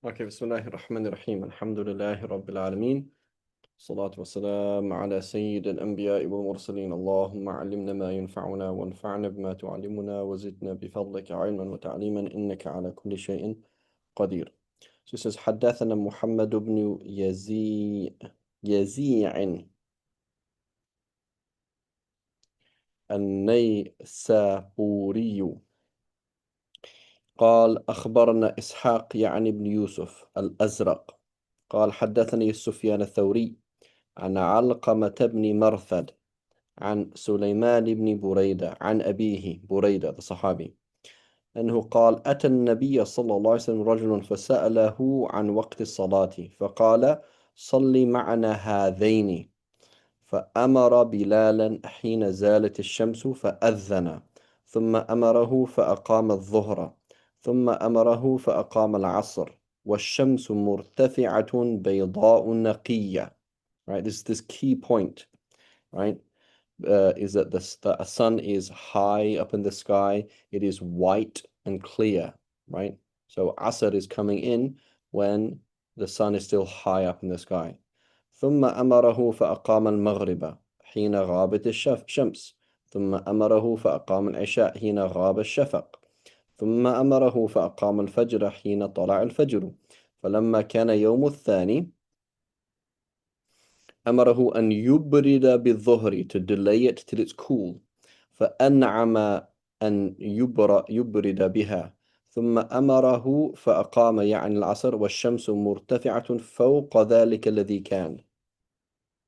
اوكي، بسم الله الرحمن الرحيم. الحمد لله رب العالمين، الصلاة والسلام على سيد الأنبياء والمرسلين. اللهم علمنا ما ينفعنا وانفعنا بما تعلمنا وزدنا بفضلك علما وتعليما إنك على كل شيء قدير. So it says حدثنا محمد بن يزيع النيسابوري قال أخبرنا إسحاق يعني بن يوسف الأزرق قال حدثني سفيان الثوري عن علقمة بن مرثد عن سليمان بن بريدة عن أبيه بريدة الصحابي أنه قال أتى النبي صلى الله عليه وسلم رجل فسأله عن وقت الصلاة فقال صل معنا هذين، فأمر بلالا حين زالت الشمس فأذن، ثم أمره فأقام الظهر، ثم أمره فأقام العصر والشمس مرتفعة بيضاء نقية. Right, this key point, right, is that the sun is high up in the sky. It is white and clear, right? So Asr is coming in when the sun is still high up in the sky. ثم أمره فأقام المغرب حين غابت الشمس، ثم أمره فأقام العشاء حين غاب الشفق، ثم أمره فأقام الفجر حين طلع الفجر. فلما كان يوم الثاني أمره أن يبرد بالظهر, to delay it till it's cool, فأنعم أن يبرد بها، ثم أمره فأقام يعني العصر والشمس مرتفعة فوق ذلك الذي كان.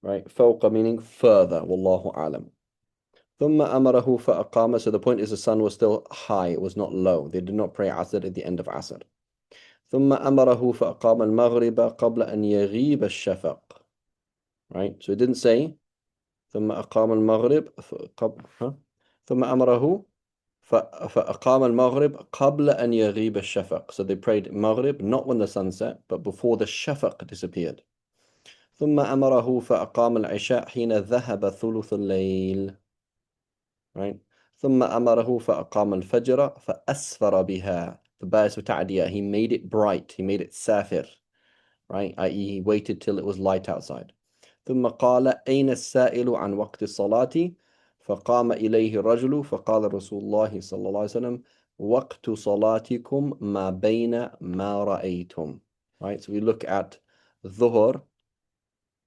Right, فوق meaning further, والله أعلم. ثم أمره فأقام, so the point is the sun was still high, it was not low. They did not pray Asr at the end of Asr. ثم أمره فأقام المغرب قبل أن يغيب الشفق. Right, so it didn't say ثم أقام المغرب ثم أمره فأقام المغرب قبل أن يغيب الشفق. So they prayed Maghrib not when the sun set, but before the shafaq disappeared. ثم أمره فأقام العشاء حين ذهب ثلث الليل. Right. ثم أمره فأقام الفجر فأسفر بها. The ba'is of ta'diyah, he made it bright, he made it safir. Right, i.e. he waited till it was light outside. ثم قال أين السائل عن وقت الصلاة؟ فقام إليه الرجل فقال رسول الله صلى الله عليه وسلم وقت صلاتكم ما بين ما رأيتم. Right, so we look at Dhuhr,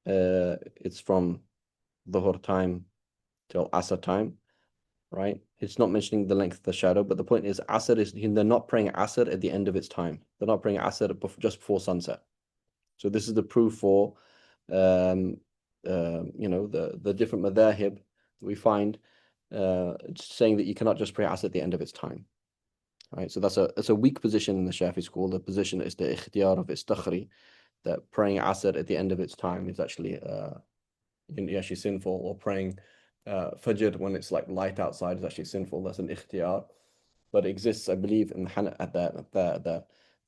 it's from Dhuhr time till Asr time, right? It's not mentioning the length of the shadow, but the point is Asr is, they're not praying Asr at the end of its time. They're not praying Asr just before sunset. So this is the proof for the different madhahib that we find saying that you cannot just pray Asr at the end of its time. Right, so that's a weak position in the Shafi school. The position is the ikhtiyar of istakhri, that praying Asr at the end of its time is actually sinful, or praying Fajr when it's like light outside is actually sinful. That's an ikhtiyar, but it exists, I believe, in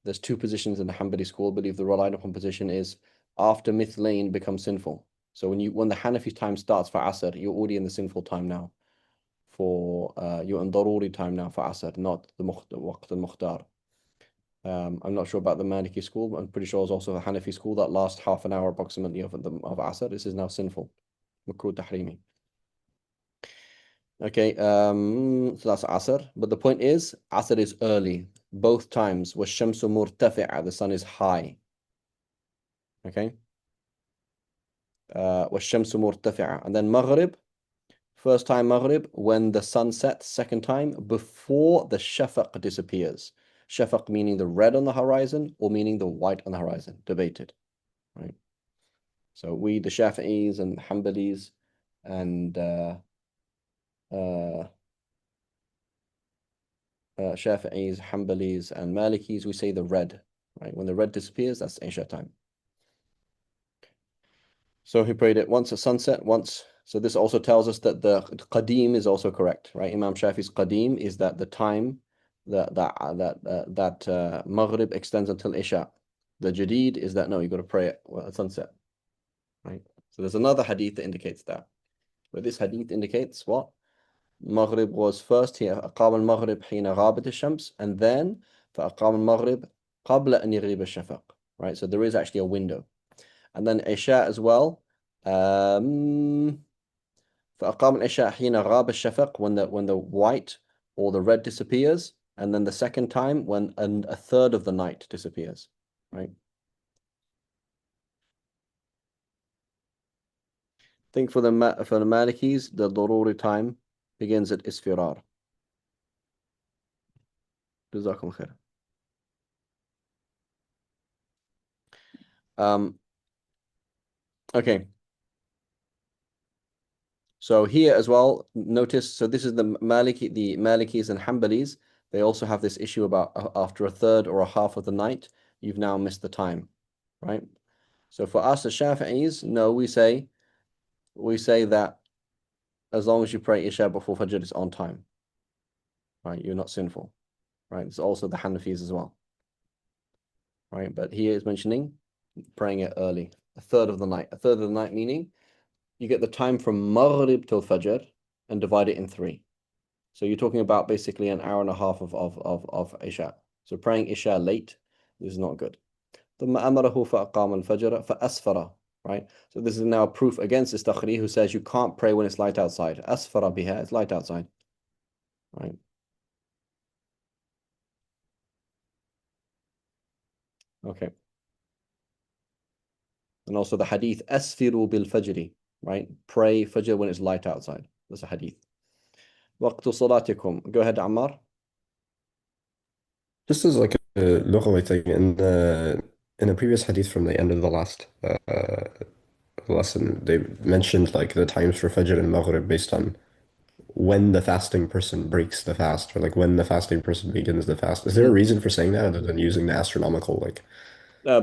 there's two positions in the Hanbali school. I believe the relied upon position is after Mithlain becomes sinful. So when the Hanafi time starts for Asr, you're already in the sinful time now. You're in Daruri time now for Asr, not the Waqt al-Mukhtar. I'm not sure about the Maliki school, but I'm pretty sure it's also the Hanafi school that last half an hour approximately of Asr. This is now sinful. Makruh tahrimi. Okay, so that's Asr. But the point is, Asr is early. Both times, وَالشَّمْسُ مُرْتَفِعَةً, the sun is high. Okay? وَالشَّمْسُ مُرْتَفِعَةً. And then Maghrib, first time Maghrib, when the sun sets, second time, before the Shafaq disappears. Shafaq meaning the red on the horizon, or meaning the white on the horizon. Debated. Right? So we, the Shafi'is and Hanbalis, and Shafi'is, Hanbalis, and Malikis, we say the red. Right? When the red disappears, that's Isha time. So he prayed it once at sunset, once. So this also tells us that the Qadim is also correct, right? Imam Shafi's Qadim is that the time that Maghrib extends until Isha. The Jadid is that no, you got to pray it at sunset, right? So there's another hadith that indicates that. But this hadith indicates what? Maghrib was first here, أقام المغرب حين غابت الشمس, and then فأقام المغرب قبل أن يغيب الشفق. Right, so there is actually a window. And then Isha as well. فأقام العشاء حين غاب الشفق, when the white or the red disappears, and then the second time when a third of the night disappears, right? I think for the Malikis, the Daruri time begins at Isfirar. جزاكم خير. Okay. So here as well, notice, so this is the Malikis and Hanbalis. They also have this issue about after a third or a half of the night, you've now missed the time, right? So for us, the Shafi'is, no, we say that as long as you pray Isha before Fajr, it's on time, right? You're not sinful, right? It's also the Hanafis as well, right? But here is mentioning praying it early, a third of the night. A third of the night meaning you get the time from Maghrib till Fajr and divide it in 3. So you're talking about basically an hour and a half of Isha. So praying Isha late is not good. ثم أمره فأقام الفجر فأسفر, right? So this is now proof against Istakhri, who says you can't pray when it's light outside. أسفر بها, it's light outside, right? Okay. And also the hadith أسفروا بالفجر, right? Pray Fajr when it's light outside. That's a hadith. وقت صلاتكم. Go ahead, Ammar. Just as like a lughawi thing, in a previous hadith from the end of the last lesson, they mentioned like the times for Fajr and Maghrib based on when the fasting person breaks the fast, or like when the fasting person begins the fast. Is there a reason for saying that other than using the astronomical like?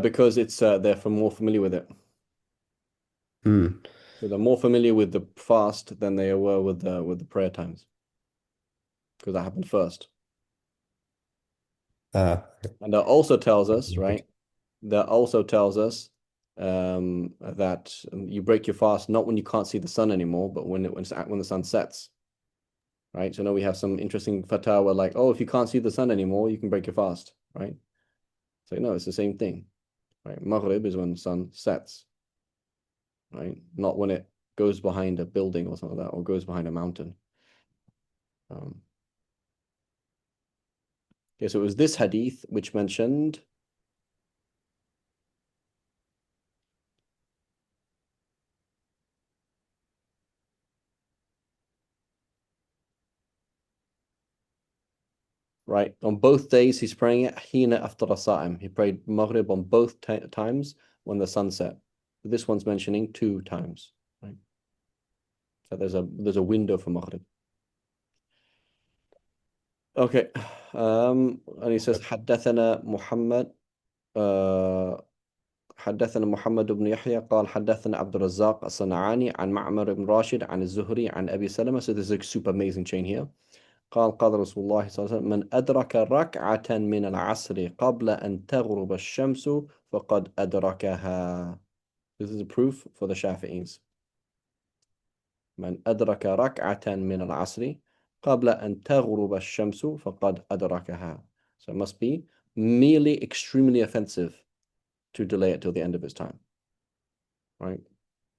Because it's they're more familiar with it. Hmm. So they're more familiar with the fast than they were with the prayer times, because that happened first. Uh, And that also tells us, right? That also tells us that you break your fast not when you can't see the sun anymore, but when the sun sets, right? So now we have some interesting fatwa like, oh, if you can't see the sun anymore, you can break your fast, right? So no, it's the same thing, right? Maghrib is when the sun sets, right? Not when it goes behind a building or something like that, or goes behind a mountain. Okay, so it was this hadith which mentioned right, on both days he's praying it hina after sa'im. He prayed Maghrib on both times when the sun set. This one's mentioning 2 times, right? So there's a window for Maghrib. Okay. And he says حدثنا محمد حدثنا محمد بن يحيى قال حدثنا عبد الرزاق الصنعاني عن معمر بن راشد عن الزهري عن أبي سلمة. So there's a super amazing chain here. قال رسول الله صلى الله عليه وسلم من أدرك ركعة من العصر قبل أن تغرب الشمس فقد أدركها. This is a proof for the Shafi'is. من أدرك ركعة من العصر قبل أن تغرب الشمس فقد أدركها. So it must be merely extremely offensive to delay it till the end of its time, right?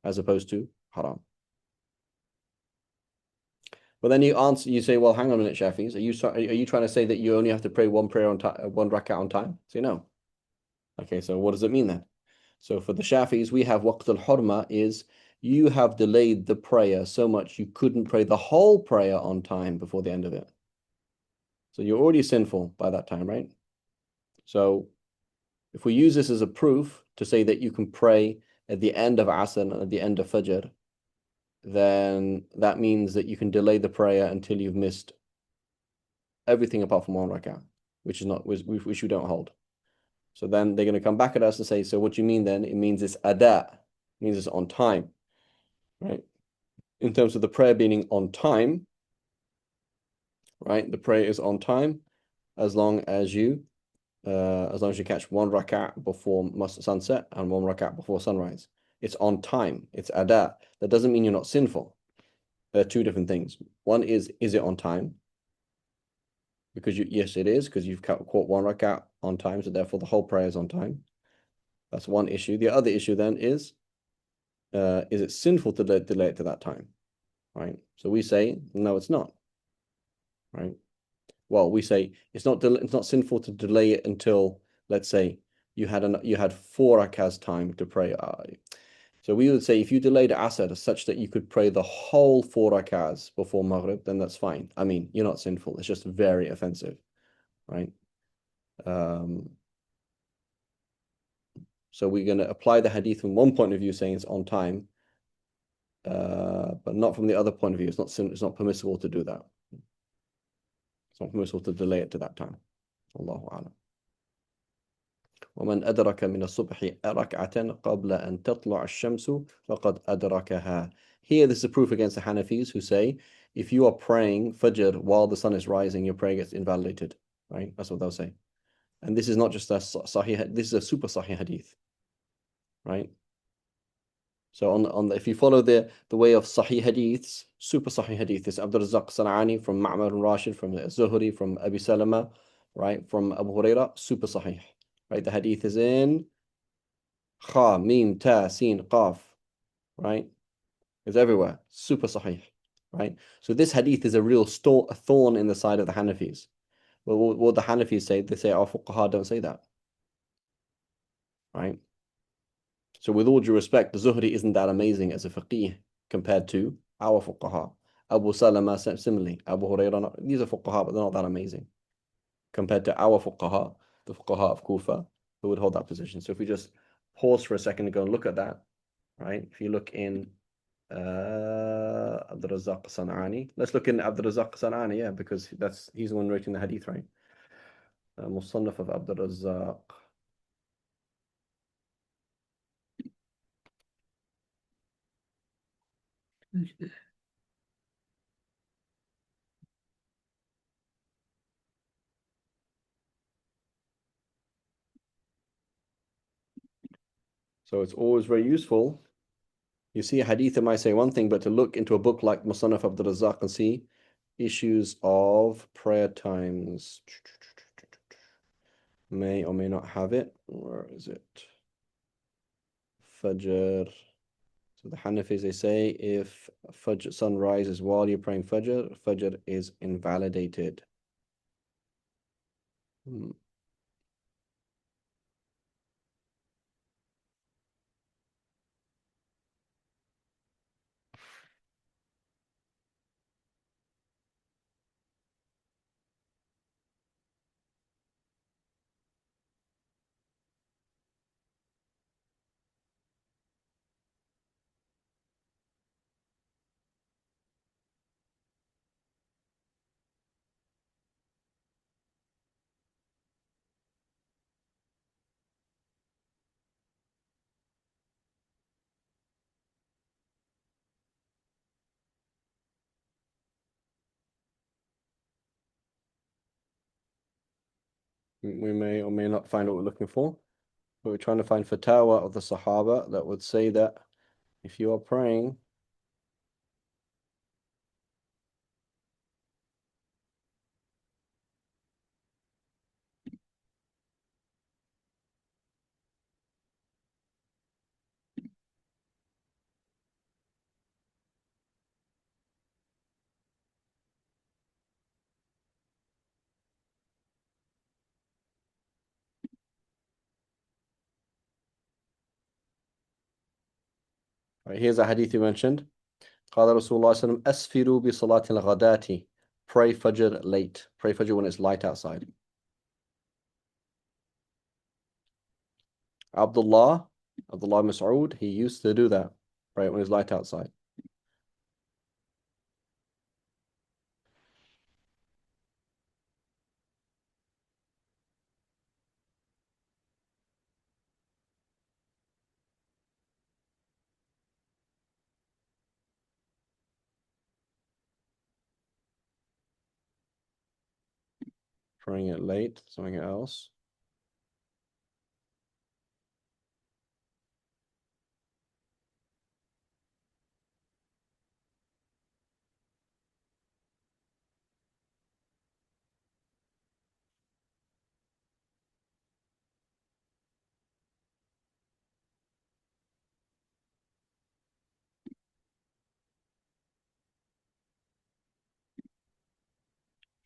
As opposed to haram. But then you say, well, hang on a minute, Shafis. Are you trying to say that you only have to pray one prayer on time, one rak'ah on time? Say no. Okay, so what does it mean then? So for the Shafis, we have waqt al-hurma is you have delayed the prayer so much you couldn't pray the whole prayer on time before the end of it. So you're already sinful by that time, right? So if we use this as a proof to say that you can pray at the end of Asr and at the end of Fajr, then that means that you can delay the prayer until you've missed everything apart from one rak'ah, which we don't hold. So then they're going to come back at us and say, so what do you mean then? It means it's ada, it means it's on time, right? In terms of the prayer being on time, right? The prayer is on time as long as you catch one rak'ah before sunset and one rak'ah before sunrise. It's on time. It's ada. That doesn't mean you're not sinful. There are 2 different things. One is it on time? because yes, it is, because you've caught one rakat on time, so therefore the whole prayer is on time. That's one issue. The other issue then is it sinful to delay it to that time, right? So we say, no, it's not, right? Well, we say it's not sinful to delay it until, let's say, you had 4 rakats time to pray. So we would say if you delayed Asr such that you could pray the whole 4 rakats before Maghrib, then that's fine. I mean, you're not sinful. It's just very offensive, right? Um, so we're going to apply the hadith from one point of view, saying it's on time, but not from the other point of view. It's not permissible to do that. It's not permissible to delay it to that time. Allahu a'lam. ومن أدرك من الصبح ركعة قبل أن تطلع الشمس فقد أدركها. Here, this is a proof against the Hanafis who say if you are praying Fajr while the sun is rising, your prayer gets invalidated. Right? That's what they'll say. And this is not just a Sahih. This is a super Sahih hadith. Right? So if you follow the way of Sahih hadiths, super Sahih hadith, this Abdul Razzaq San'ani from Ma'mar and Rashid, from Zuhri, from Abi Salama, right, from Abu Huraira, super Sahih. Right? The hadith is in Kha, Mim, Ta, Sin, Qaf, right? It's everywhere. Super Sahih, right? So this hadith is a real a thorn in the side of the Hanafis. Well, what the Hanafis say, they say our fuqaha don't say that, right? So with all due respect, the Zuhri isn't that amazing as a faqih compared to our fuqaha. Abu Salama similarly, Abu Hurairah, these are fuqaha, but they're not that amazing compared to our fuqaha, the fuqaha of Kufa, who would hold that position. So if we just pause for a second and go and look at that, right? If you look in Abdul Razzaq San'ani. Let's look in Abdul Razzaq San'ani, yeah, because he's the one writing the hadith, right? Musannaf of Abdul Razzaq. So it's always very useful. You see a hadith that might say one thing, but to look into a book like Musannaf Abdul Razzaq and see issues of prayer times. May or may not have it. Where is it? Fajr. So the Hanafis, they say if Fajr sun rises while you're praying Fajr, Fajr is invalidated. We may or may not find what we're looking for, but we're trying to find fatwa of the Sahaba that would say that if you are praying, right, here's a hadith you mentioned. قال رسول الله صلى الله عليه وسلم أسفروا بصلاة الغداة. Pray Fajr late. Pray Fajr when it's light outside. Abdullah Mas'ud, he used to do that, right, when it's light outside. Praying it late, something else.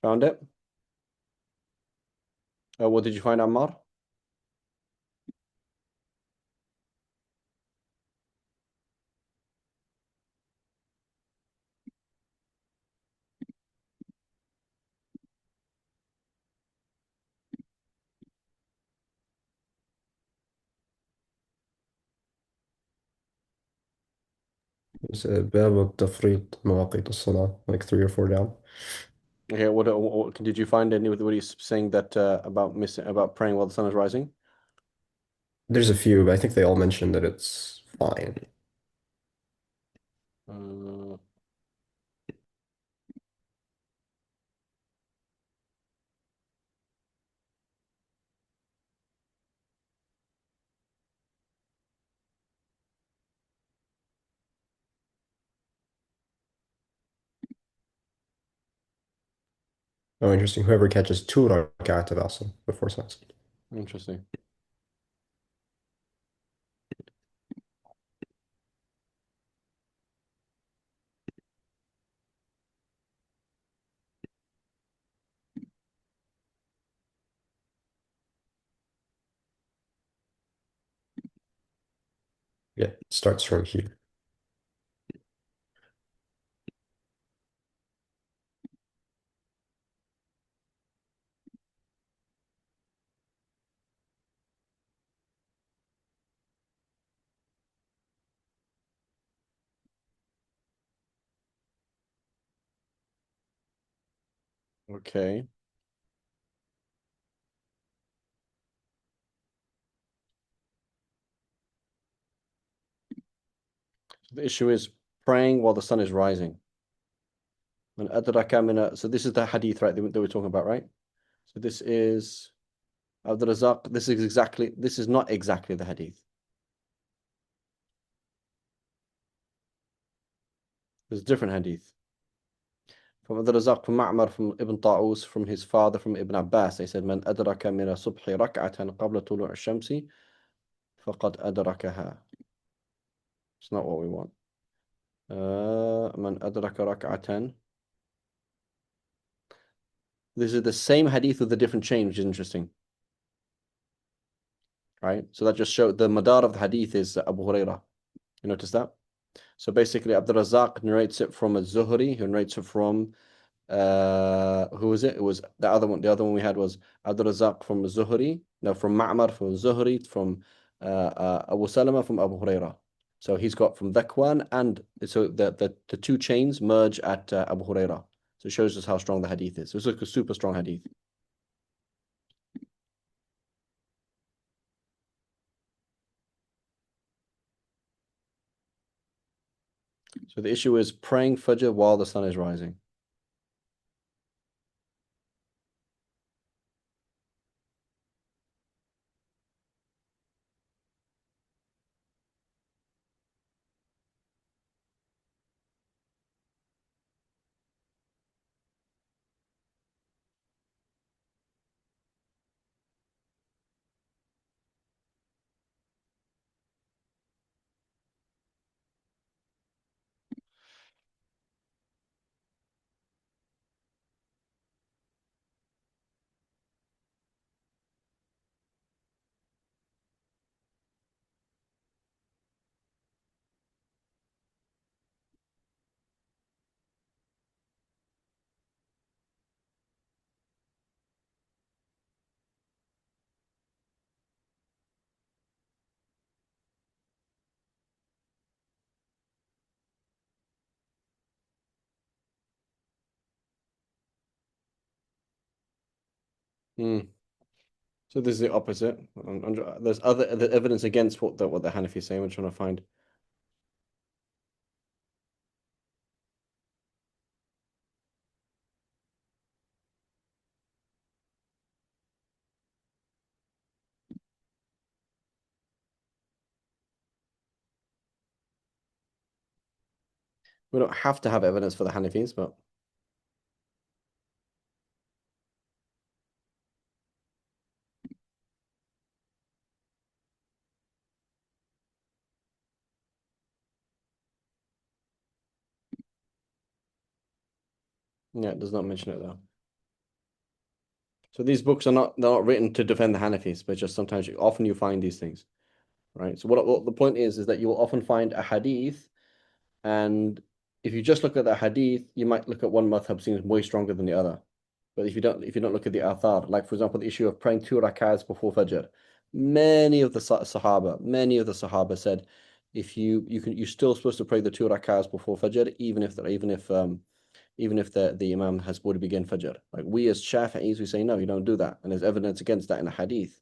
Found it? What did you find, Ammar? It's باب التفريط مواقيت الصلاة, like three or four down. Okay, what did you find any what he's saying that about missing about praying while the sun is rising? There's a few, but I think they all mention that it's fine. Uh, Oh, interesting. Whoever catches two rakat of Asr before sunset. Interesting. Yeah, it starts from here. Okay. So the issue is praying while the sun is rising. من أدرك من so this is the hadith, right, that we're talking about, right? So this is Abdul Razak. This is not exactly the hadith. There's a different hadith. From Abdul Razak, from Ma'mar, from Ibn Ta'us, from his father, from Ibn Abbas. They said, من أدرك من الصبح ركعة قبل طلوع الشمس فقد أدركها. It's not what we want. من أدرك ركعة. This is the same hadith with a different chain, which is interesting. Right? So that just showed the madar of the hadith is Abu Hurairah. You notice that? So basically, Abdul Razak narrates it from a Zuhri, who narrates it from who was it? It was the other one. The other one we had was Abdul Razak from Zuhri, no, from Ma'mar, from Zuhri, from Abu Salama, from Abu Hurairah. So he's got from Dhakwan, and so the two chains merge at Abu Hurairah. So it shows us how strong the hadith is. So it's like a super strong hadith. So the issue is praying Fajr while the sun is rising. Hmm. So this is the opposite. There's other evidence against what the Hanafi is saying. We're trying to find. We don't have to have evidence for the Hanafis, but yeah, it does not mention it though. So these books are not they're not written to defend the Hanafis, but just sometimes often you find these things, right? So what the point is that you will often find a hadith, and if you just look at the hadith, you might look at one madhab seems way stronger than the other. But if you don't look at the athar, like for example the issue of praying 2 rakats before Fajr, many of the Sahaba said, if you're still supposed to pray the 2 rakats before Fajr, even if the Imam has already begun Fajr. Like we as Shafi'is, we say no, you don't do that, and there's evidence against that in the hadith,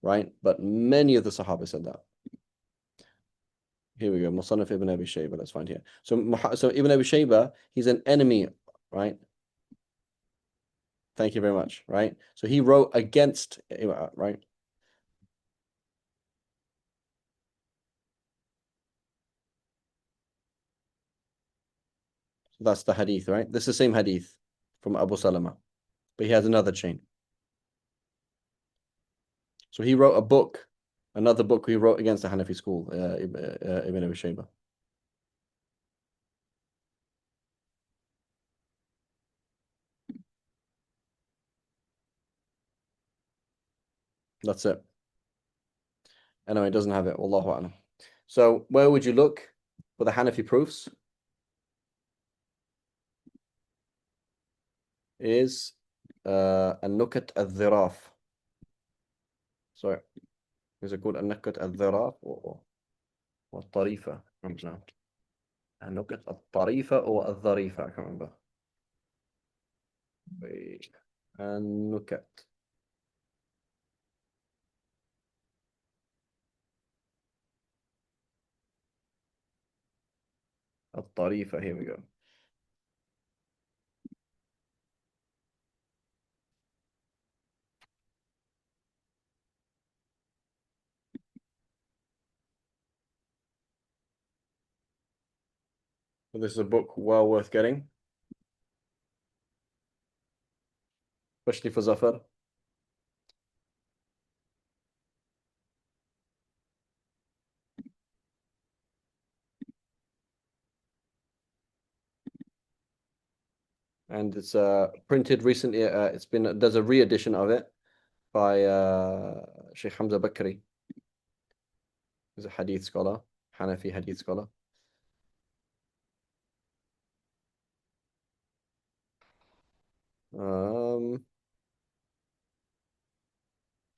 right? But many of the Sahaba said that. Here we go, Musannaf ibn Abi Shayba. Let's find here. So Ibn Abi Shayba, he's an enemy, right? Thank you very much, right? So he wrote against, right? So that's the hadith, right? This is the same hadith from Abu Salama, but he has another chain. So he wrote a book, another book he wrote against the Hanafi school, Ibn Abi Shayba. That's it. Anyway, it doesn't have it. Wallahu a'lam. So where would you look for the Hanafi proofs? Is النكت الظراف. Sorry, is it called النكت الظراف or الطريفة? I don't know. النكت الطريفة or الظريفة? I can't remember. Wait. النكت. الطريفة. Here we go. So this is a book well worth getting, especially for Zafar. And it's printed recently. There's a re-edition of it by Sheikh Hamza Bakri, who's a hadith scholar, Hanafi hadith scholar. Um,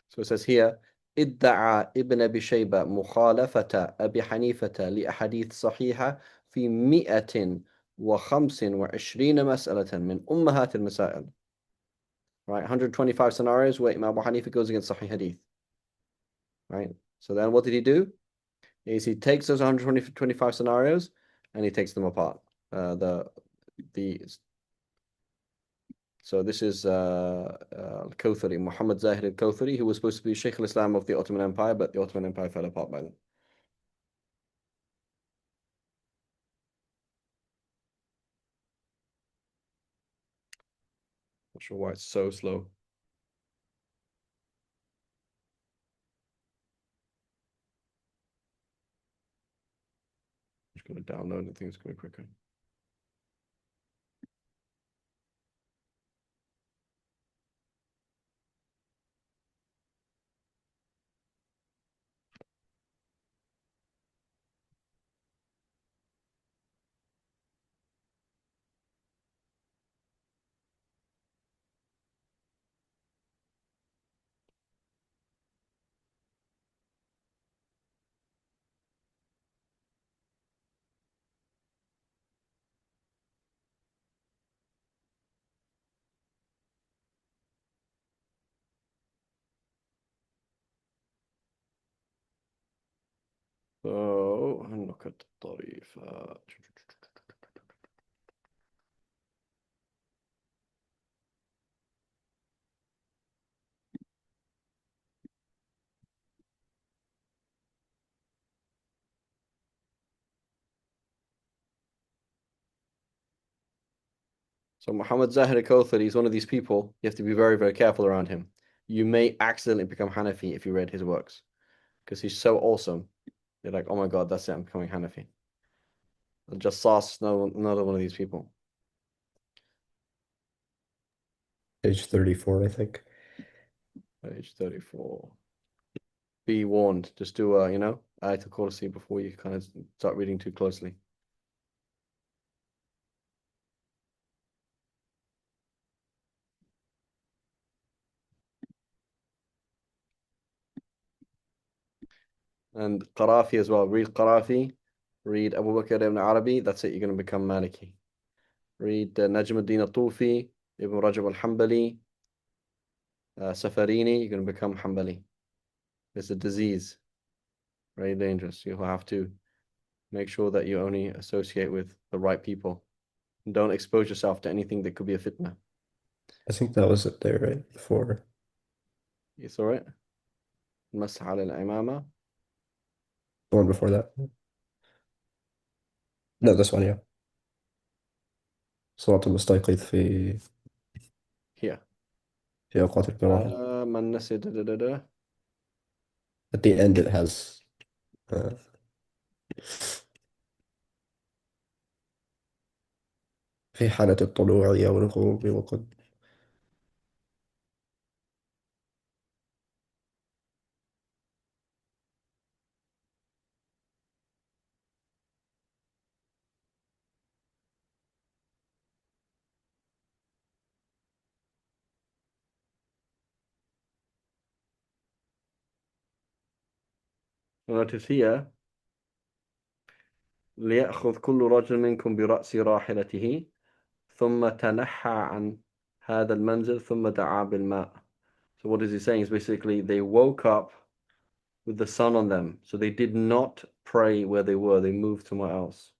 so it says here, ادعى ابن أبي شيبة مخالفة أبي حنيفة لأحاديث صحيحة في 125 مسألة من أمهات المسائل. Right, 125 scenarios where Imam Abu Hanifa goes against Sahih Hadith. Right, so then what did he do? He takes those 125 scenarios and he takes them apart. The So this is Al-Kawthari, Muhammad Zahir al-Kawthari, who was supposed to be Sheikh al-Islam of the Ottoman Empire, but the Ottoman Empire fell apart by then. Not sure why it's so slow. I'm just going to download it, things go quicker. So look at the tarif. So Muhammad Zahir al-Kawthari is one of these people. You have to be very, very careful around him. You may accidentally become Hanafi if you read his works, because he's so awesome. You're like, oh my God, that's it, I'm becoming Hanafi. Just Sauce, another one of these people. Page 34, I think. Page 34. Be warned. Just do a, Ayatul Kursi before you kind of start reading too closely. And Qarafi as well. Read Qarafi. Read Abu Bakr ibn Arabi. That's it. You're going to become Maliki. Read Najm al-Din al-Tufi, Ibn Rajab al-Hanbali, Safarini. You're going to become Hanbali. It's a disease. Very dangerous. You have to make sure that you only associate with the right people. Don't expose yourself to anything that could be a fitna. I think that was it there, right? Before You saw it? Masah al-imama. the one before that. No, this one, yeah. صراط المستيقظ Here. في أوقات الكراهة. من نسي At the end it has uh, في حالة الطلوع أو الغروب وقد Notice here, ليأخذ كل رجل منكم برأس راحلته ثم تنحى عن هذا المنزل ثم دعا بالماء. So what is he saying is basically they woke up with the sun on them. So they did not pray where they were. They moved somewhere else.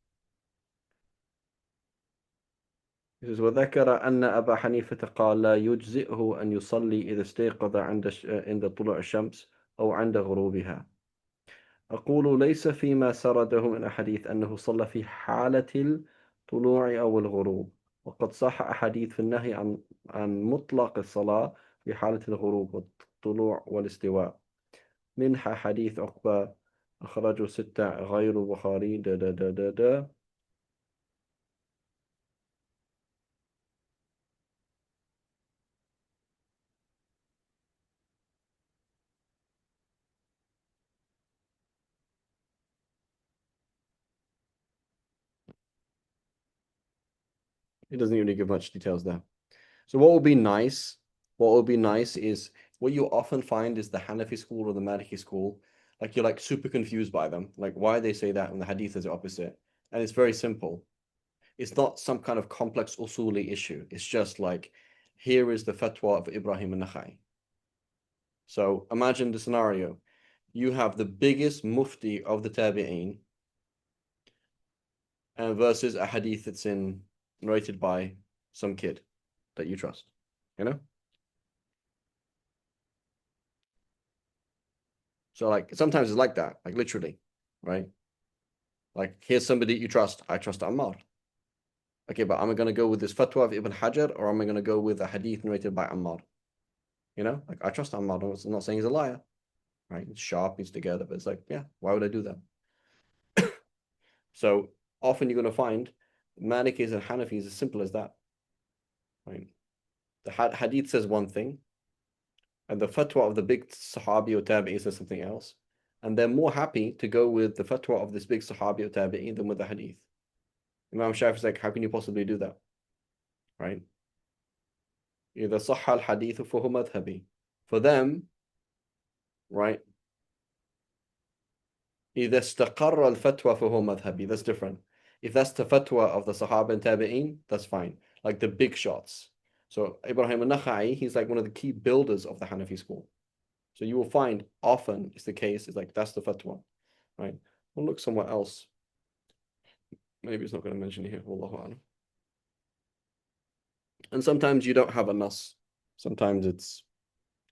He says, وذكر أن أبا حنيفة قال لا يجزئه أن يصلي إذا استيقظ عند طلوع الشمس أو عند غروبها. أقول ليس فيما سرده من أحاديث أنه صلى في حالة الطلوع أو الغروب، وقد صح أحاديث في النهي عن مطلق الصلاة في حالة الغروب والطلوع والاستواء، منها حديث عقبة أخرجه 6 غير البخاري دا. It doesn't really give much details there. So what would be nice? What would be nice is what you often find is the Hanafi school or the Maliki school, like you're like super confused by them. Like why they say that when the hadith is the opposite. And it's very simple. It's not some kind of complex usuli issue. It's just like, here is the fatwa of Ibrahim an-Nakhai. So imagine the scenario. You have the biggest mufti of the tabi'een and versus a hadith that's narrated by some kid that you trust, you know? So like sometimes it's like that, like literally, right? Like here's somebody you trust. I trust Ammar. Okay, but am I going to go with this fatwa of Ibn Hajar or am I going to go with a hadith narrated by Ammar? You know, like I trust Ammar. I'm not saying he's a liar, right? It's sharp, he's together, but it's like, yeah, why would I do that? So often you're going to find Malikis and Hanafis as simple as that, right? The hadith says one thing, and the fatwa of the big Sahabi or Tabi'i says something else. And they're more happy to go with the fatwa of this big Sahabi or Tabi'i than with the hadith. Imam Shafi is like, how can you possibly do that? Right? إذا صح الحديث فهو مذهبي. For them, right? إذا استقر الفتوى فهو مذهبي. That's different. If that's the fatwa of the Sahaba and Tabi'in, that's fine. Like the big shots. So Ibrahim al-Nakhai, he's like one of the key builders of the Hanafi school. So you will find often it's the case, it's like that's the fatwa, right? We'll look somewhere else. Maybe it's not going to mention it here. Wallahu a'lam. And sometimes you don't have a nas. Sometimes it's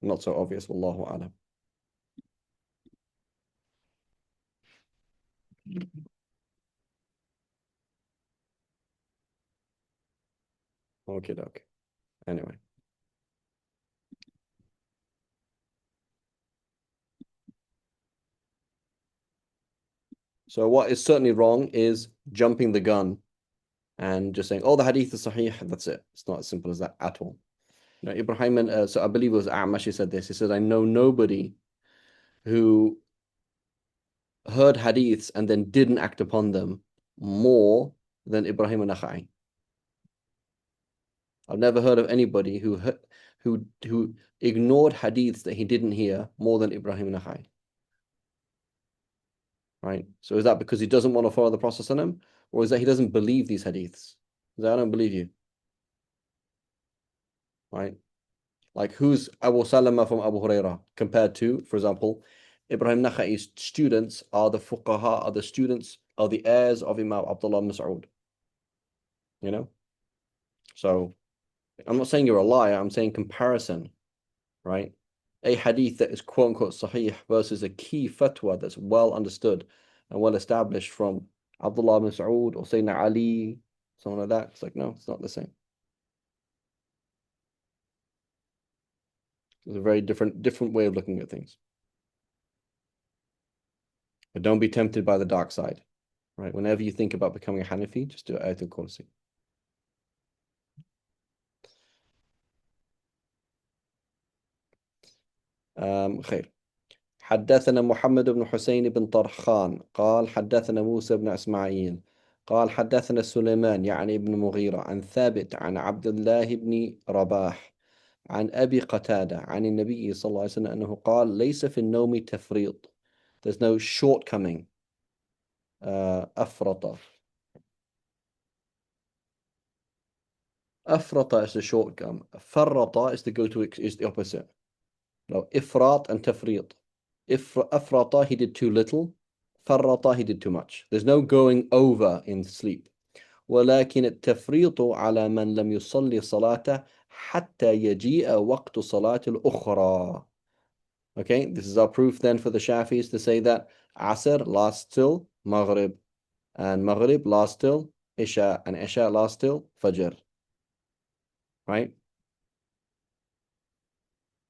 not so obvious. Wallahu a'lam. Okay. Anyway. So what is certainly wrong is jumping the gun and just saying, oh, the hadith is sahih. That's it. It's not as simple as that at all. You know, Ibrahim and so I believe it was A'mash who said this. He said, I know nobody who heard hadiths and then didn't act upon them more than Ibrahim an-Nakhai. I've never heard of anybody who ignored hadiths that he didn't hear more than Ibrahim an-Nakhai. Right? So is that because he doesn't want to follow the Prophet ﷺ, or is that he doesn't believe these hadiths? That I don't believe you. Right? Like who's Abu Salama from Abu Hurairah compared to, for example, Ibrahim Nakhai's students are the fuqaha, are the students, are the heirs of Imam Abdullah Mas'ud. You know? So I'm not saying you're a liar, I'm saying comparison, right? A hadith that is quote unquote sahih versus a key fatwa that's well understood and well established from Abdullah Mas'ud or Sayyidina Ali, something like that. It's like, no, it's not the same. It's a very different way of looking at things. But don't be tempted by the dark side, right? Whenever you think about becoming a Hanafi, just do Ayatul Kursi. خير. حدثنا محمد بن حسين بن طرخان قال حدثنا موسى بن إسماعيل قال حدثنا سليمان يعني ابن مغيرة عن ثابت عن عبد الله بن رباح عن أبي قتادة عن النبي صلى الله عليه وسلم أنه قال ليس في النوم تفريط. There's no shortcoming. أفرط. أفرط is the shortcoming. فرط is the opposite. No, إفراط and تفريط. أفرط he did too little. فرط he did too much. There's no going over in sleep. ولكن التفريط على من لم يصلي صلاته حتى يجيء وقت صلاة الأخرى. Okay, this is our proof then for the Shafis to say that Asr lasts till Maghrib, and Maghrib lasts till Isha, and Isha lasts till Fajr. Right?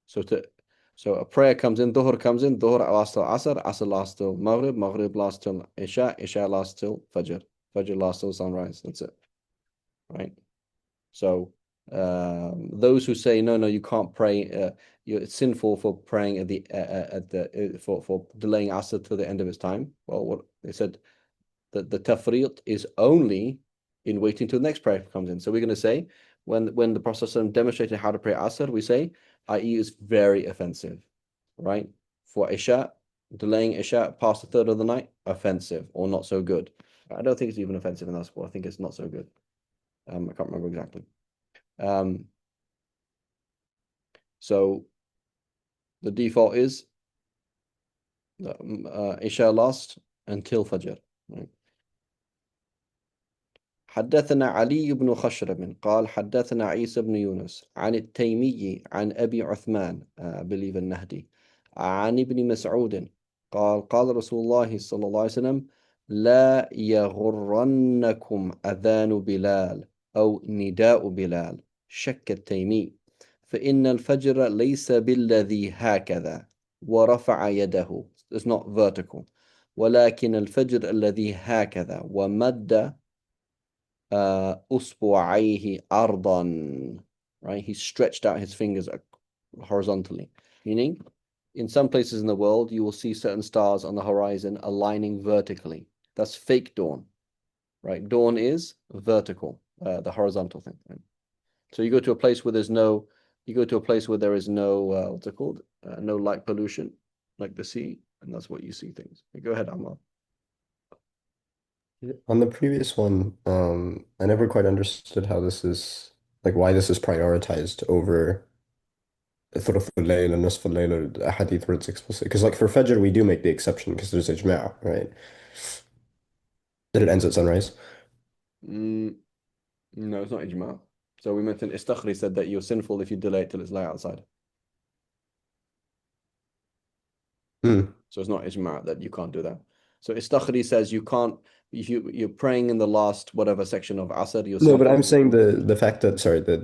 So a prayer comes in, Dhuhr lasts till Asr, Asr lasts till Maghrib, Maghrib lasts till Isha, Isha lasts till Fajr, Fajr lasts till sunrise. That's it. Right? So those who say no, you can't pray. It's sinful for praying for delaying Asr to the end of its time. Well, what they said that the tafriq is only in waiting till the next prayer comes in. So we're going to say when the Prophet demonstrated how to pray Asr, we say, i.e., is very offensive, right? For Isha, delaying Isha past the third of the night, offensive or not so good. I don't think it's even offensive in that sport. I think it's not so good. I can't remember exactly. So the default is Isha lasts until Fajr. Right? حدثنا علي بن خشرم قال حدثنا عيسى بن يونس عن التيمي عن أبي عثمان believe النهدي عن ابن مسعود قال قال رسول الله صلى الله عليه وسلم لا يغرنكم أذان بلال أو نداء بلال شك التيمي فإن الفجر ليس بالذي هكذا ورفع يده. It's not vertical. ولكن الفجر الذي هكذا ومد أصبعيه أرضا. Right? He stretched out his fingers horizontally. Meaning, in some places in the world, you will see certain stars on the horizon aligning vertically. That's fake dawn. Right? Dawn is vertical, the horizontal thing. Right? So you go to a place where there is no, what's it called? No light pollution, like the sea, and that's what you see things. Go ahead, Ammar. On the previous one, I never quite understood how this is like why this is prioritized over ثلث الليل and نصف الليل or a hadith where it's explicit. Because like for Fajr we do make the exception because there's ijma', right? That it ends at sunrise. No, it's not ijma. So we mentioned Istakhri said that you're sinful if you delay it till it's light outside. So it's not ijma that you can't do that. So Istakhri says you can't, if you're praying in the last whatever section of Asr, you're No, but sinful. I'm saying the fact that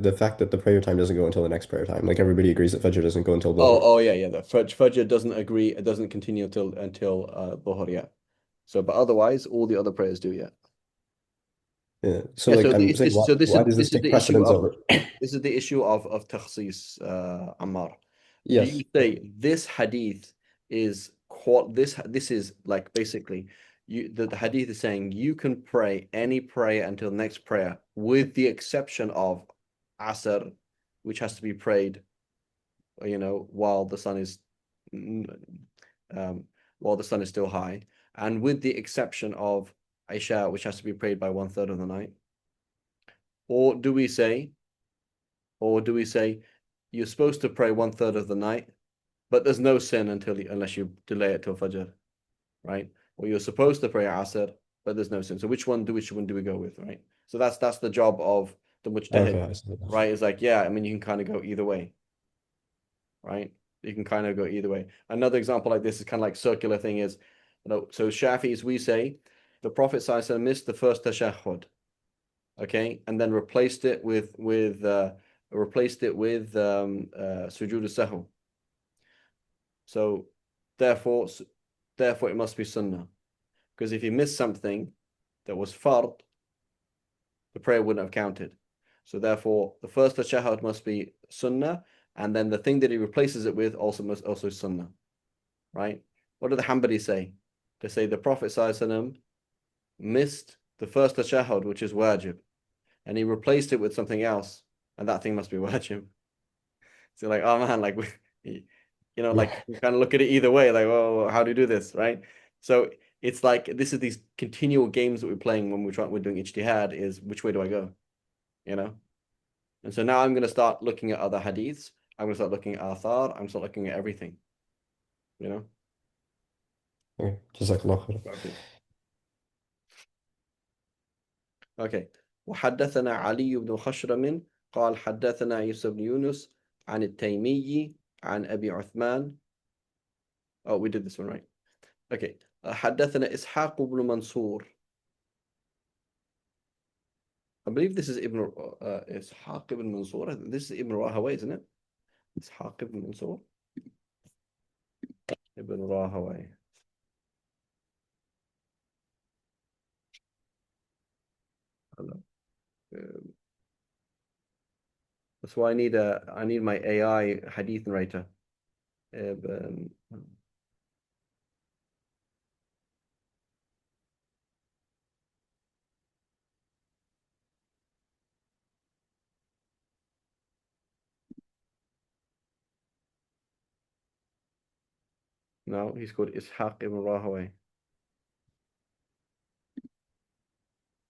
the fact that the prayer time doesn't go until the next prayer time. Like everybody agrees that Fajr doesn't go until Dhuhr. Oh yeah. The Fajr doesn't agree. It doesn't continue until Dhuhr. Yeah. So, but otherwise, all the other prayers do. Yeah. Yeah. So Yeah, like so I'm saying, why does this this is take the issue precedence of over? takhsis, Ammar. Do you Yes. say this hadith is this is like basically the hadith is saying you can pray any prayer until next prayer with the exception of Asr, which has to be prayed, while the sun is um, while the sun is still high, and with the exception of Isha, which has to be prayed by 1/3 of the night? Or do we say, or do we say you're supposed to pray 1/3 of the night, but there's no sin unless you delay it till Fajr, right? Or you're supposed to pray Asr, but there's no sin. So which one do we go with, right? So that's the job of the mujtahid, Okay, I see. right? It's like, yeah, I mean, you can kind of go either way, right? You can kind of go either way. Another example like this is kind of like circular thing is, so Shafi'is, we say the Prophet ﷺ missed the first tashahhud, okay, and then replaced it with sujood al-sahw. So therefore, therefore it must be sunnah, because if he missed something that was fard, the prayer wouldn't have counted. So therefore, the first tashahhud must be sunnah, and then the thing that he replaces it with must also sunnah, right? What do the Hanbalis say? They say the Prophet ﷺ missed the first tashahhud, which is wajib, and he replaced it with something else, and that thing must be wajib. So like, oh man, like Yeah. like you kind of look at it either way, like, oh, how do you do this, right? So it's like this is these continual games that we're playing when we're doing ijtihad is which way do I go, you know? And so now I'm going to start looking at other hadiths. I'm going to start looking at athar. I'm going to start looking at everything, you know? Okay. Jazakallah khair. Okay. وحدثنا علي بن خشرم قال حدثنا عيسى بن يونس عن التيمي عن أبي عثمان. Oh, we did this one right. Okay. حدثنا إسحاق بن منصور. I believe this is Ishaq ibn Mansur. This is Ibn Rahaway, isn't it? Ishaq ibn Mansur. Ibn Rahaway. That's why I need my AI hadith narrator. Ibn, no, he's called Ishaq ibn Rahaway.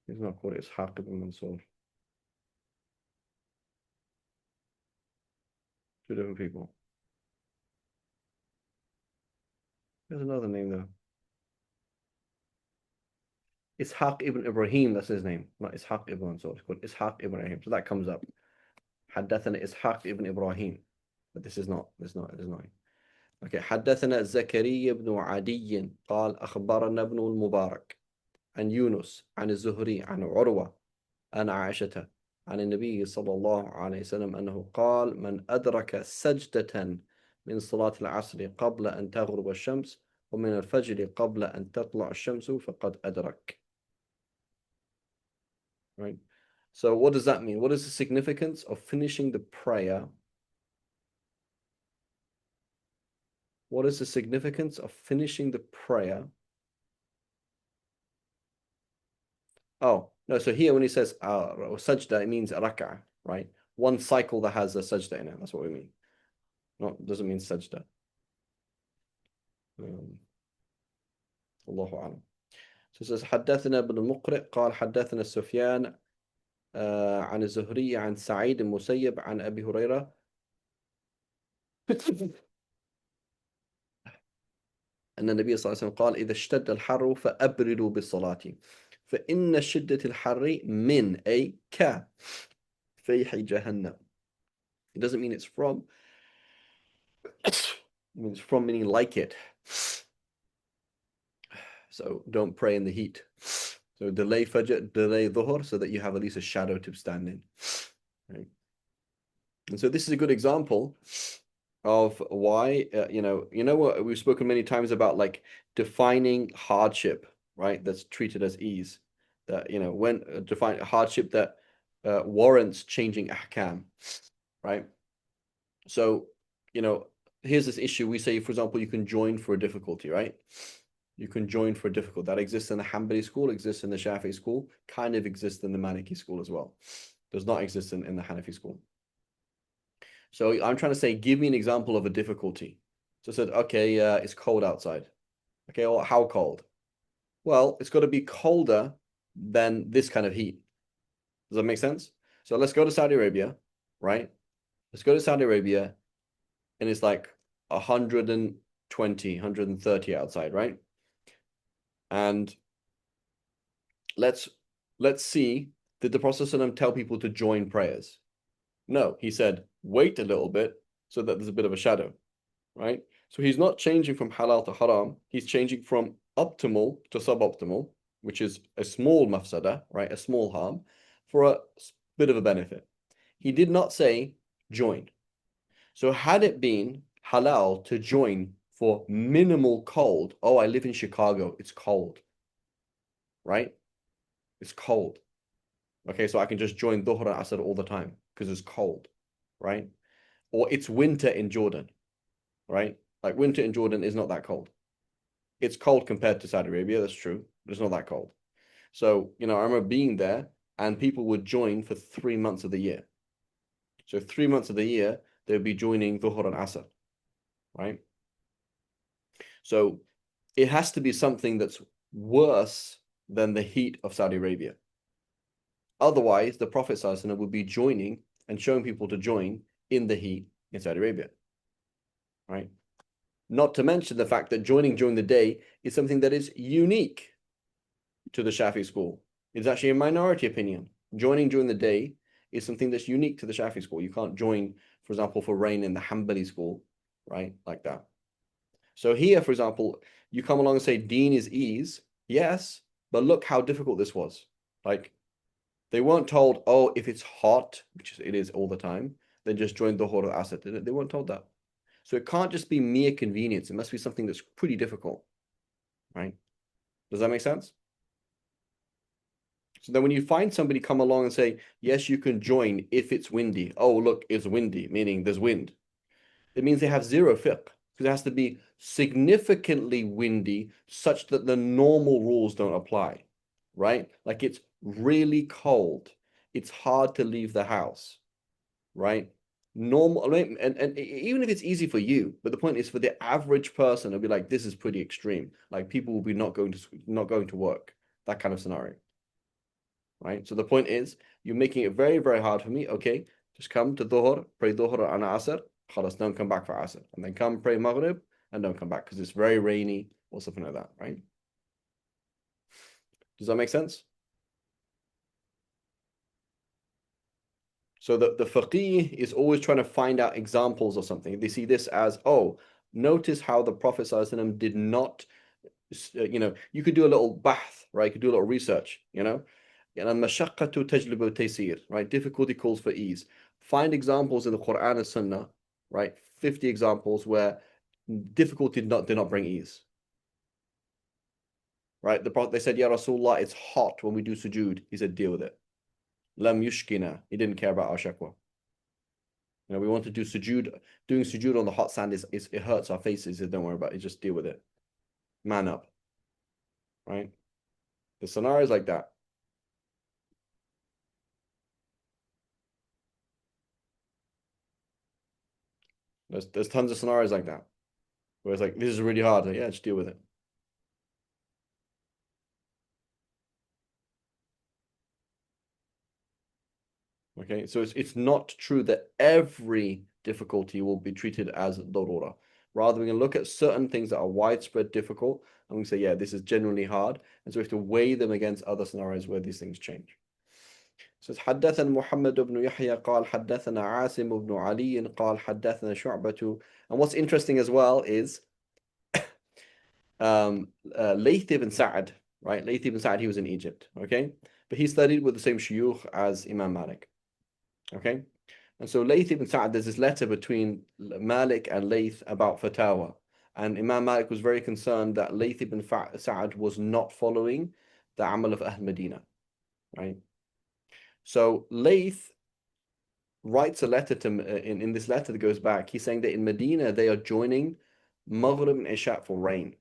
He's not called Ishaq ibn Mansur. Two different people. There's another name though. Ishaq ibn Ibrahim, that's his name. Not Ishaq ibn Mansur. It's called Ishaq ibn Ibrahim. So that comes up. حدثنا إسحاق ibn Ibrahim. But this is not. Okay. حدثنا زكريا بن عدي قال أخبرنا ابن المبارك عن يونس عن الزهري عن عروة عن عائشة عن النبي صلى الله عليه وسلم أنه قال من أدرك سجدة من صلاة العصر قبل أن تغرب الشمس ومن الفجر قبل أن تطلع الشمس فقد أدرك. Right. So what does that mean? What is the significance of finishing the prayer? What is the significance of finishing the prayer? Oh, no. So here when he says sajda, it means rak'ah, right? One cycle that has a sajda in it. That's what we mean. No, it doesn't mean sajda. Allahu a'lam. So it says حدثنا ابن المقرئ قال حدثنا سفيان عن الزهري عن سعيد المسيب عن أبي هريرة أن النبي صلى الله عليه وسلم قال إذا اشتد الحر فأبردوا بالصلاة فإن شدة الحر من أي فيح جهنم. It doesn't mean it's from. It means from meaning like it. So don't pray in the heat. So delay Fajr, delay Dhuhr so that you have at least a shadow to stand in. Right? And so this is a good example of why, what we've spoken many times about, like defining hardship, right? That's treated as ease. that, when define a hardship that warrants changing ahkam, right? So, here's this issue. We say, for example, you can join for a difficulty, right? You can join for a difficulty. That exists in the Hanbali school, exists in the Shafi'i school, kind of exists in the Maliki school as well. Does not exist in the Hanafi school. So I'm trying to say, give me an example of a difficulty. So I said, okay, it's cold outside. Okay, well, how cold? Well, it's got to be colder than this kind of heat. Does that make sense? So let's go to Saudi Arabia, right? Let's go to Saudi Arabia, and it's like 120, 130 outside, right? And let's see, did the Prophet ﷺ tell people to join prayers? No, he said, wait a little bit so that there's a bit of a shadow, right? So he's not changing from halal to haram. He's changing from optimal to suboptimal, which is a small mafsada, right? A small harm for a bit of a benefit. He did not say join. So had it been halal to join for minimal cold, oh, I live in Chicago, it's cold, right? It's cold. Okay, so I can just join Dhuhr and Asr all the time because it's cold, right? Or it's winter in Jordan, right? Like winter in Jordan is not that cold. It's cold compared to Saudi Arabia, that's true, but it's not that cold. So, I remember being there and people would join for 3 months of the year. So 3 months of the year, they would be joining Dhuhr and Asr, right? So it has to be something that's worse than the heat of Saudi Arabia. Otherwise, the Prophet ﷺ would be joining and showing people to join in the heat in Saudi Arabia, right? Not to mention the fact that joining during the day is something that is unique to the Shafi school. It's actually a minority opinion. Joining during the day is something that's unique to the Shafi school. You can't join, for example, for rain in the Hanbali school, right? Like that. So here, for example, you come along and say deen is ease. Yes, but look how difficult this was. Like, they weren't told, oh, if it's hot, which it is all the time, then just join the Dhuhr Asr. They weren't told that. So it can't just be mere convenience. It must be something that's pretty difficult, right? Does that make sense? So then when you find somebody come along and say, yes, you can join if it's windy. Oh, look, it's windy, meaning there's wind. It means they have zero fiqh because it has to be significantly windy such that the normal rules don't apply, right? Like it's really cold. It's hard to leave the house, right? Normal, and even if it's easy for you, but the point is for the average person, it'll be like, this is pretty extreme. Like people will be not going to work, that kind of scenario, right? So the point is, you're making it very, very hard for me. Okay, just come to Dhuhr, pray Dhuhr and Asr, khalas, don't come back for Asr. And then come pray Maghrib and don't come back because it's very rainy or something like that, right? Does that make sense? So the faqih is always trying to find out examples of something. They see this as, oh, notice how the Prophet ﷺ did not, you could do a little bath, right? You could do a little research, mashaqqatu tajlibu taysir, right? Difficulty calls for ease. Find examples in the Quran and Sunnah, right? 50 examples where difficulty did not bring ease. Right? The Prophet, they said, Ya Rasulullah, it's hot when we do sujood. He said, deal with it. Lam yushkina. He didn't care about our shakwa. We want to do sujood. Doing sujood on the hot sand it hurts our faces. He said, don't worry about it. Just deal with it. Man up. Right? The scenarios like that. There's tons of scenarios like that. Where it's like, this is really hard. Like, yeah, just deal with it. Okay, so it's not true that every difficulty will be treated as darura. Rather, we can look at certain things that are widespread difficult, and we say, yeah, this is generally hard, and so we have to weigh them against other scenarios where these things change. So حدثنا محمد بن يحيى قال حدثنا عاصم بن علي قال حدثنا شعبة. And what's interesting as well is Layth ibn Sa'ad, right? Layth ibn Sa'ad, he was in Egypt, okay? But he studied with the same shuyukh as Imam Malik. Okay, and so Layth ibn Sa'ad, there's this letter between Malik and Layth about Fatawa, and Imam Malik was very concerned that Layth ibn Sa'ad was not following the Amal of Ahl Medina. right? So Layth writes a letter to in this letter that goes back. He's saying that in Medina they are joining Maghrib and Isha for rain.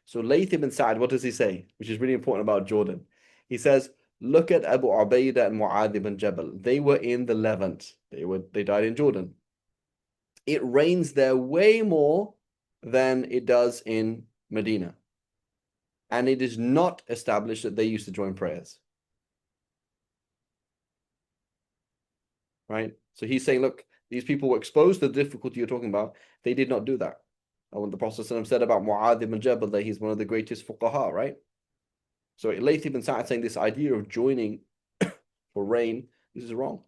So Layth ibn Sa'd, what does he say? Which is really important about Jordan. He says, look at Abu Ubaidah and Mu'adh ibn Jabal. They were in the Levant. They died in Jordan. It rains there way more than it does in Medina. And it is not established that they used to join prayers. Right? So he's saying, look, these people were exposed to the difficulty you're talking about. They did not do that. And when the Prophet said about Mu'adh ibn Jabal that he's one of the greatest fuqaha, right? So Layth ibn Sa'd saying this idea of joining for rain, this is wrong.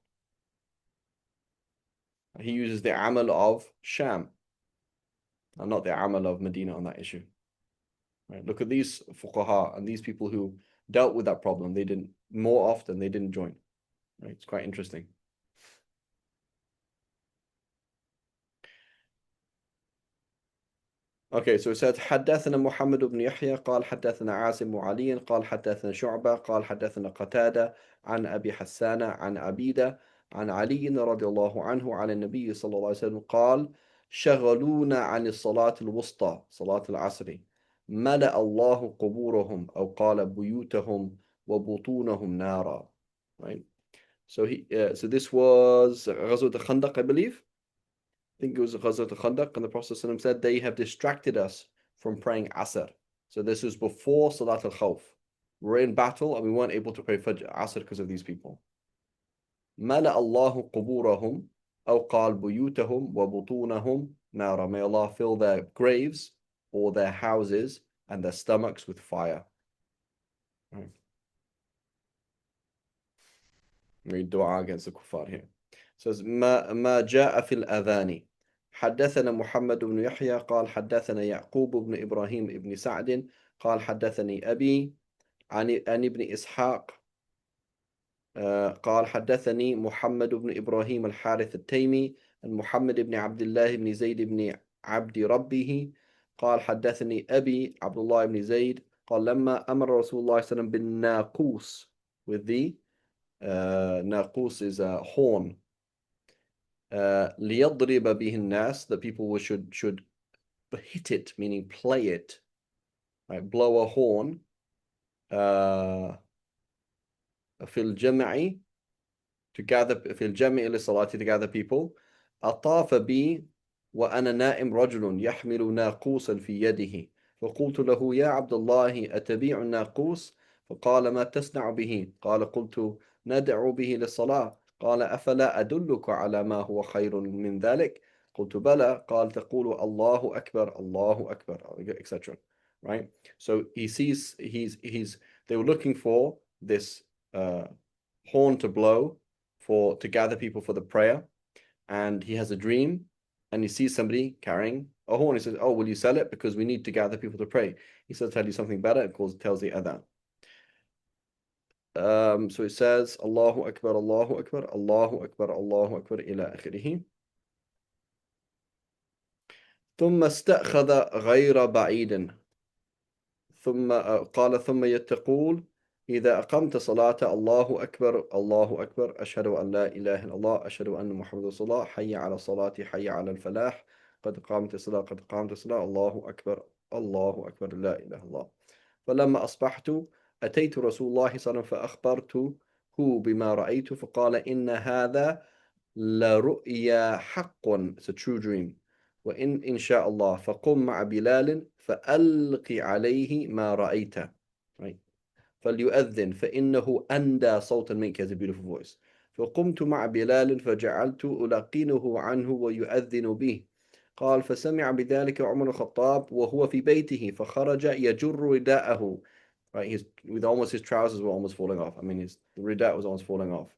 He uses the amal of Sham and not the amal of Medina on that issue. Right? Look at these fuqaha and these people who dealt with that problem. They didn't, more often, they didn't join. Right? It's quite interesting. Okay, so it says حدثنا محمد بن يحيى قال حدثنا عاصم وعلي قال حدثنا شعبة قال حدثنا قتادة عن أبي حسان عن عبيدة عن علي رضي الله عنه عن النبي صلى الله عليه وسلم قال شغلونا عن الصلاة الوسطى صلاة العصر ملأ الله قبورهم أو قال بيوتهم وبطونهم نارا. Right? So this was غزوة الخندق, I believe. I think it was Ghazwat al-Khandaq, and the Prophet ﷺ said, they have distracted us from praying Asr. So this was before Salat al-Khawf. We're in battle and we weren't able to pray Fajr, Asr because of these people. مَلَأَ اللَّهُ قُبُورَهُمْ أَوْ قَالْ بُيُوتَهُمْ وَبُطُونَهُمْ نَارًا. May Allah fill their graves or their houses and their stomachs with fire. Right. Read dua against the kuffar here. Says ما جاء في الأذان. حدثنا محمد بن يحيى قال حدثنا يعقوب بن إبراهيم بن سعد قال حدثني أبي عن ابن إسحاق قال حدثني محمد بن إبراهيم الحارث التيمي عن محمد بن عبد الله بن زيد بن عبد ربه قال حدثني أبي عبد الله بن زيد قال لما أمر رسول الله صلى الله عليه وسلم بالناقوس, with the ناقوس is a horn, ليضرب به الناس, that people should hit it, meaning play it, right? Blow a horn. في الجمع, to gather, في الجمع للصلاة, to gather people. أطاف بي وأنا نائم رجل يحمل ناقوسا في يده فقلت له يا عبد الله أتبيع الناقوس؟ فقال ما تصنع به؟ قال قلت ندعو به للصلاة. قال أفلا أدلك على ما هو خير من ذلك؟ قلت بلى. قال تقول الله أكبر الله أكبر, etc. Right? So he sees they were looking for this horn to blow to gather people for the prayer, and he has a dream and he sees somebody carrying a horn. He says, oh, will you sell it? Because we need to gather people to pray. He says, tell you something better. Of course, tells the adhan. So it says, Allahu Akbar, Allahu Akbar, Allahu Akbar, Allahu Akbar, ila akhirih. ثم استأخذ غير بعيد ثم قال ثم يتقول إذا أقمت صلاة الله أكبر الله أكبر أشهد أن لا إله إلا الله أشهد أن محمد رسول الله حي على الصلاة حي على الفلاح قد قامت الصلاة قد قامت الصلاة الله أكبر لا إله إلا الله. فلما أصبحت أتيت رسول الله صلى الله عليه وسلم فأخبرته بما رأيت فقال إن هذا لرؤيا حق, it's a true dream. وإن شاء الله فقم مع بلال فألق عليه ما رأيت, right? فليؤذن فإنه أندى صوتا منك, has a beautiful voice. فقمت مع بلال فجعلت ألقنه عنه ويؤذن به. قال فسمع بذلك عمر الخطاب وهو في بيته فخرج يجر رداءه, right? With almost his trousers were almost falling off. I mean, his ridاء was almost falling off.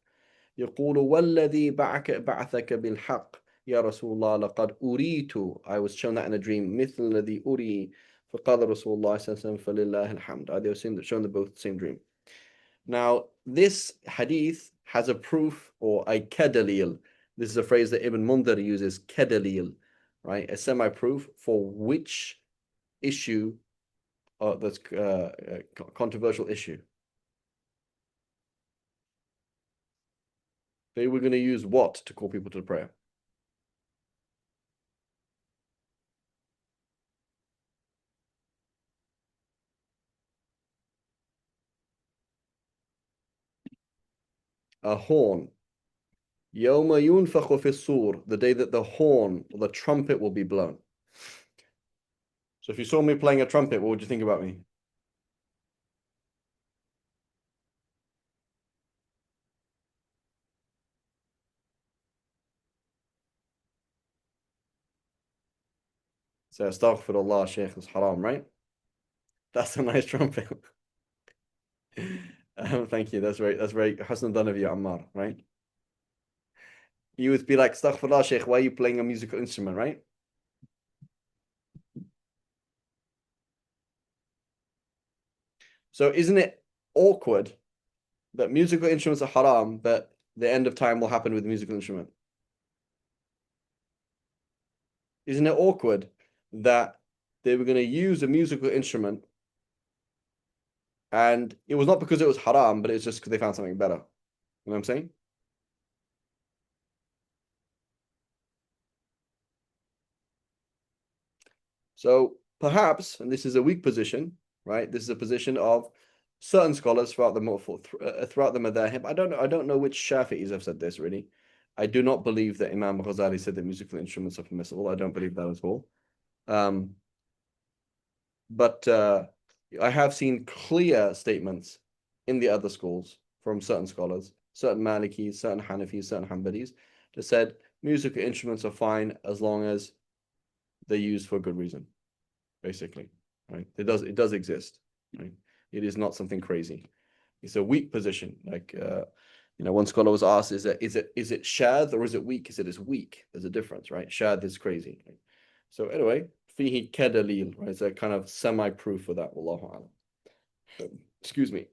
يقول والذي بعثك بالحق يا رسول الله لقد أريت, I was shown that in a dream, مثل الذي أري. فقال رسول الله صلى الله عليه وسلم فلله الحمد. They were shown the both same dream. Now, this hadith has a proof or a kedalil. This is a phrase that Ibn Mundhir uses, kedalil, right? A semi-proof for which issue, that's controversial issue. They were going to use what to call people to prayer? A horn. يوم ينفخ في الصور, the day that the horn or the trumpet will be blown. So if you saw me playing a trumpet, what would you think about me? Say astaghfirullah, Sheikh, is haram, right? That's a nice trumpet. Thank you. That's very Hassan done of you, Ammar, right? You would be like, astaghfirullah, Sheikh, why are you playing a musical instrument, right? So isn't it awkward that musical instruments are haram, but the end of time will happen with a musical instrument? Isn't it awkward that they were going to use a musical instrument and it was not because it was haram, but it's just because they found something better? You know what I'm saying? So perhaps, and this is a weak position, right? This is a position of certain scholars throughout the madhahib. I don't know which Shafi'is have said this really. I do not believe that Imam Ghazali said that musical instruments are permissible. I don't believe that at all. Um, but I have seen clear statements in the other schools from certain scholars, certain Malikis, certain Hanafis, certain Hanbalis, that said musical instruments are fine as long as they're used for a good reason, basically. Right? It does exist. Right? It is not something crazy. It's a weak position. Like one scholar was asked, is it shadh or is it weak? He said it's weak. There's a difference, right? Shadh is crazy. Right? So anyway, fihi kadalil, right? It's a kind of semi-proof for that. Wallahu alam. Excuse me.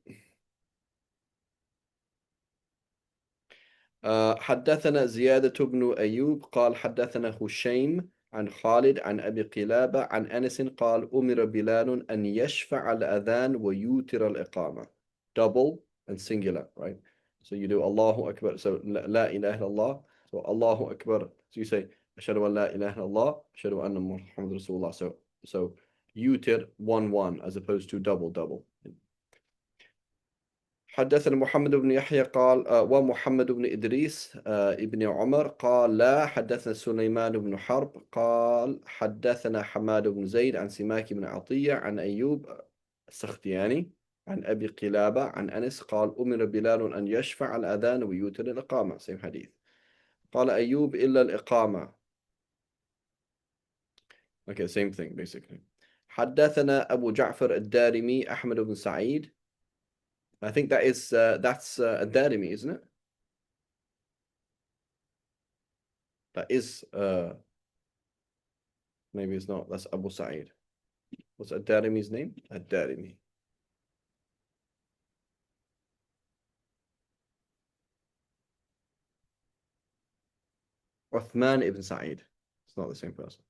حدثنا زيادة بن أيوب قال حدثنا هشيم عن خالد عن أبي قلابة عن أنس قال أمر بلال أن يشفع الأذان ويوتر الإقامة. Double and singular, right? So you do Allahu Akbar. So La ilaha illallah. So Allahu Akbar. So you say أشهد أن لا إله إلا الله أشهد أن محمد رسول الله. So yutir 1-1 as opposed to double. حدثنا محمد بن يحيى قال ومحمد بن إدريس ابن عمر قال لا حدثنا سليمان بن حرب قال حدثنا حماد بن زيد عن سماك بن عطية عن أيوب السختياني عن أبي قلابة عن أنس قال أمر بلال أن يشفع الأذان ويوتر الإقامة. same حديث. قال أيوب إلا الإقامة. Okay, same thing basically. حدثنا أبو جعفر الدارمي أحمد بن سعيد. I think that's الدارمي, isn't it? That is maybe it's not. That's Abu Sa'id. What's Ad-Darimi's name? Ad-Darimi. Uthman ibn Sa'id. It's not the same person.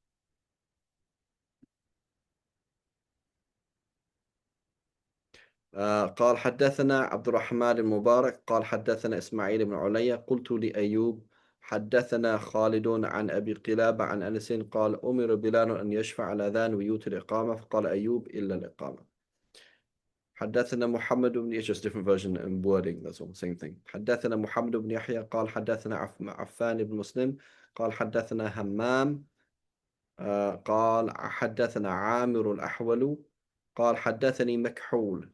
قال حدثنا عبد الرحمن المبارك قال حدثنا إسماعيل بن عليا قلت لأيوب حدثنا خالد عن أبي قلابة عن أنس قال أمر بلال أن يشفع الأذان ويوتر الإقامة فقال أيوب إلا الإقامة. حدثنا محمد بن it's just different version and wording, that's all same thing. حدثنا محمد بن يحيى قال حدثنا عفان بن مسلم قال حدثنا همام قال حدثنا عامر الأحول قال حدثني مكحول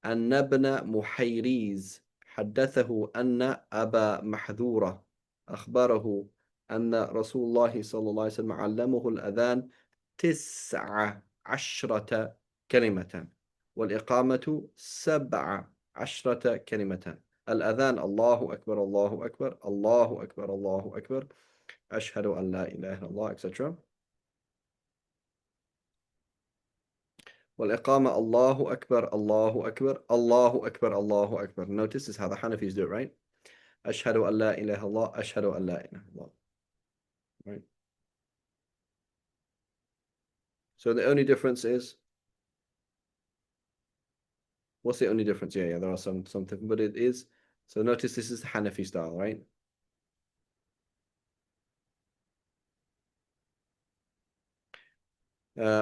أن ابن محيريز حدثه أن أبا محذورة أخبره أن رسول الله صلى الله عليه وسلم علمه الأذان 19 كلمة والإقامة 17 كلمة. الأذان الله أكبر الله أكبر الله أكبر الله أكبر أشهد أن لا إله إلا الله etc. والإقامة الله أكبر الله أكبر الله أكبر الله أكبر. Notice this is how the Hanafis do it, right? أشهد أن لا إله إلا الله أشهد أن لا إله إلا الله. Right? So the only difference is, what's the only difference? Yeah, there are some different, but it is So notice this is the Hanafi style, right?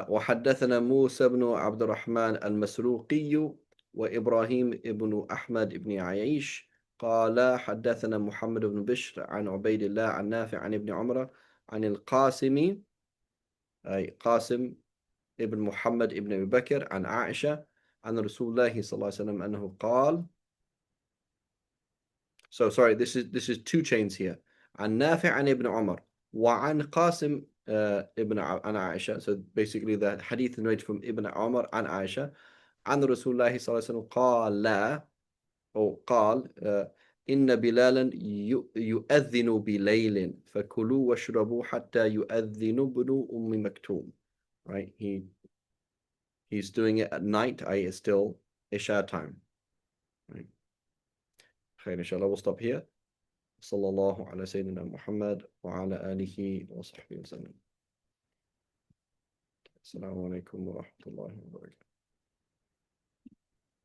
وحدثنا موسى بن عبد الرحمن المسروقي وإبراهيم بن أحمد بن عييش قال حدثنا محمد بن بشر عن عبيد الله عن نافع عن ابن عمر عن القاسم أي قاسم ابن محمد ابن أبي بكر عن عائشة عن رسول الله صلى الله عليه وسلم أنه قال. So sorry, this is two chains here. عن نافع عن ابن عمر وعن قاسم ابن عن عائشة. So basically the hadith narrated from Ibn Umar عن عائشة عن رسول الله صلى الله عليه وسلم قال لا أو قال إن بلالا يؤذن بليل فكلوا واشربوا حتى يؤذن ابن أم مكتوم. Right? He's doing it at night, i.e. it's still Isha time. Right? خير إن شاء الله we'll stop here. صلى الله على سيدنا محمد وعلى آله وصحبه وسلم. السلام عليكم ورحمة الله وبركاته.